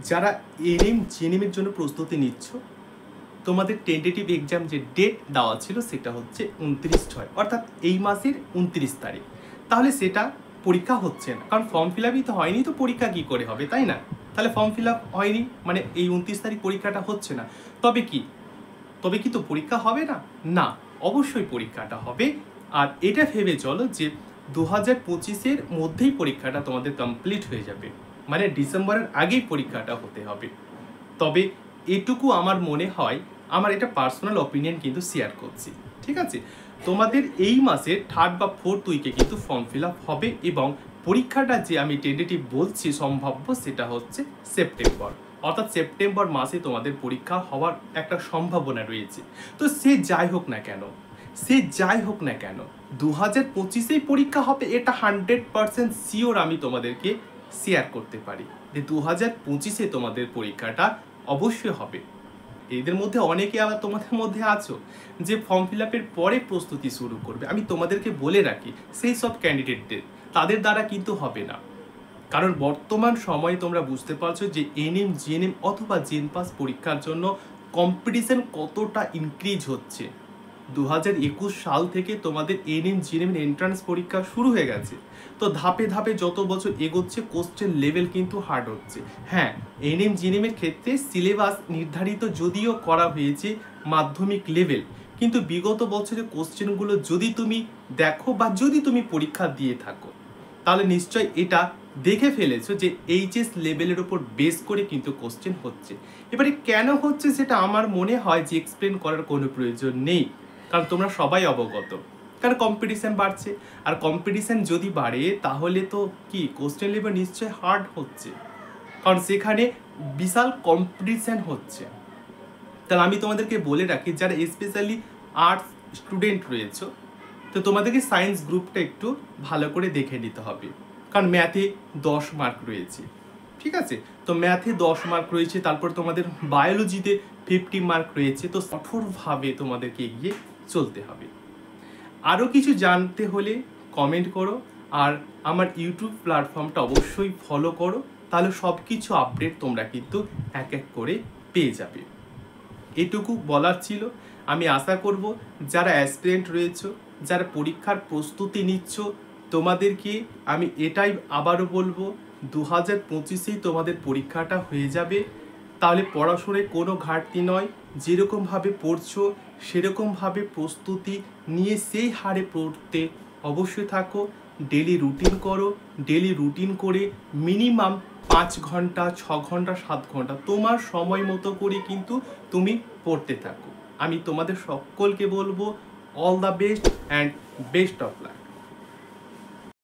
যারা এনএম জিএনএমের জন্য প্রস্তুতি নিচ্ছ, তোমাদের টেন্টেটিভ এক্সাম যে ডেট দেওয়া ছিল সেটা হচ্ছে 29/6, অর্থাৎ এই মাসের 29 তারিখ। তাহলে সেটা পরীক্ষা হচ্ছে না, কারণ ফর্ম ফিল আপই তো হয়নি, তো পরীক্ষা কী করে হবে, তাই না? তাহলে ফর্ম ফিল আপ হয়নি মানে এই 29 তারিখ পরীক্ষাটা হচ্ছে না। তবে কি তো পরীক্ষা হবে না? না, অবশ্যই পরীক্ষাটা হবে। আর এটা ভেবে চলো যে 2025-এর মধ্যেই পরীক্ষাটা তোমাদের কমপ্লিট হয়ে যাবে, মানে ডিসেম্বরের আগেই পরীক্ষাটা হতে হবে। তবে এটুকু আমার মনে হয়, আমার এটা পার্সোনাল অপিনিয়ন কিন্তু শেয়ার করছি, ঠিক আছে? তোমাদের এই মাসের 3rd বা 4th উইকে কিন্তু ফর্ম ফিল আপ হবে, এবং পরীক্ষাটা যে আমি টেন্টেটিভ বলছি সম্ভাব্য সেটা হচ্ছে সেপ্টেম্বর, অর্থাৎ সেপ্টেম্বর মাসে তোমাদের পরীক্ষা হওয়ার একটা সম্ভাবনা রয়েছে। তো সে যাই হোক না কেন 2025-এই পরীক্ষা হবে, এটা 100% শিওর আমি তোমাদেরকে শেয়ার করতে পারি যে 2025-এ তোমাদের পরীক্ষাটা অবশ্যই হবে। এদের মধ্যে অনেকে আবার তোমাদের মধ্যে আছো যে ফর্ম ফিল আপের পরে প্রস্তুতি শুরু করবে। আমি তোমাদেরকে বলে রাখি, সেই সব ক্যান্ডিডেটদের তাদের দ্বারা কিন্তু হবে না, কারণ বর্তমান সময়ে তোমরা বুঝতে পারছো যে এনএম জিএনএম অথবা জেনপাস পরীক্ষার জন্য কম্পিটিশন কতটা ইনক্রিজ হচ্ছে। 2021 সাল থেকে তোমাদের এনএম জিএনএম এন্ট্রান্স পরীক্ষা শুরু হয়ে গেছে। তো ধাপে ধাপে যত বছর এগোচ্ছে কোশ্চেন লেভেল কিন্তু হার্ড হচ্ছে। হ্যাঁ, এনএম জিএনএম এর ক্ষেত্রে সিলেবাস নির্ধারিত যদিও করা হয়েছে মাধ্যমিক লেভেল, কিন্তু বিগত বছরের কোশ্চেনগুলো যদি তুমি দেখো বা যদি তুমি পরীক্ষা দিয়ে থাকো, তাহলে নিশ্চয় এটা দেখে ফেলেছো যে এইচএস লেভেলের উপর বেস করে কিন্তু কোশ্চেন হচ্ছে। এবারে কেন হচ্ছে সেটা আমার মনে হয় যে এক্সপ্লেন করার কোনো প্রয়োজন নেই, কারণ তোমরা সবাই অবগত। কারণ কম্পিটিশান বাড়ছে, আর কম্পিটিশান যদি বাড়ে তাহলে তো কি কোশ্চেন লেভেল নিশ্চয়ই হার্ড হচ্ছে, কারণ সেখানে বিশাল কম্পিটিশান হচ্ছে। তাহলে আমি তোমাদেরকে বলে রাখি, যারা স্পেশালি আর্টস স্টুডেন্ট রয়েছে, তো তোমাদেরকে সায়েন্স গ্রুপটা একটু ভালো করে দেখে নিতে হবে, কারণ ম্যাথে 10 মার্ক রয়েছে, ঠিক আছে? তো ম্যাথে 10 মার্ক রয়েছে, তারপর তোমাদের বায়োলজিতে 50 মার্ক রয়েছে। তো কঠোরভাবে তোমাদেরকে এগিয়ে চলতে হবে। আরও কিছু জানতে হলে কমেন্ট করো, আর আমার ইউটিউব প্ল্যাটফর্মটা অবশ্যই ফলো করো, তাহলে সব কিছু আপডেট তোমরা কিন্তু এক এক করে পেয়ে যাবে। এটুকু বলার ছিল। আমি আশা করব যারা অ্যাসপিরেন্ট রয়েছে, যারা পরীক্ষার প্রস্তুতি নিচ্ছ, তোমাদেরকে আমি এটাই আবারও বলবো, 2025-এই তোমাদের পরীক্ষাটা হয়ে যাবে। তাহলে পড়াশোনায় কোনো ঘাটতি নয়, যেরকমভাবে পড়ছো সেরকমভাবে প্রস্তুতি নিয়ে সেই হারে পড়তে অবশ্যই থাকো। ডেলি রুটিন করো, ডেলি রুটিন করে মিনিমাম 5 ঘন্টা 6 ঘন্টা 7 ঘন্টা তোমার সময় মতো করে কিন্তু তুমি পড়তে থাকো। আমি তোমাদের সকলকে বলবো all the best and best of luck.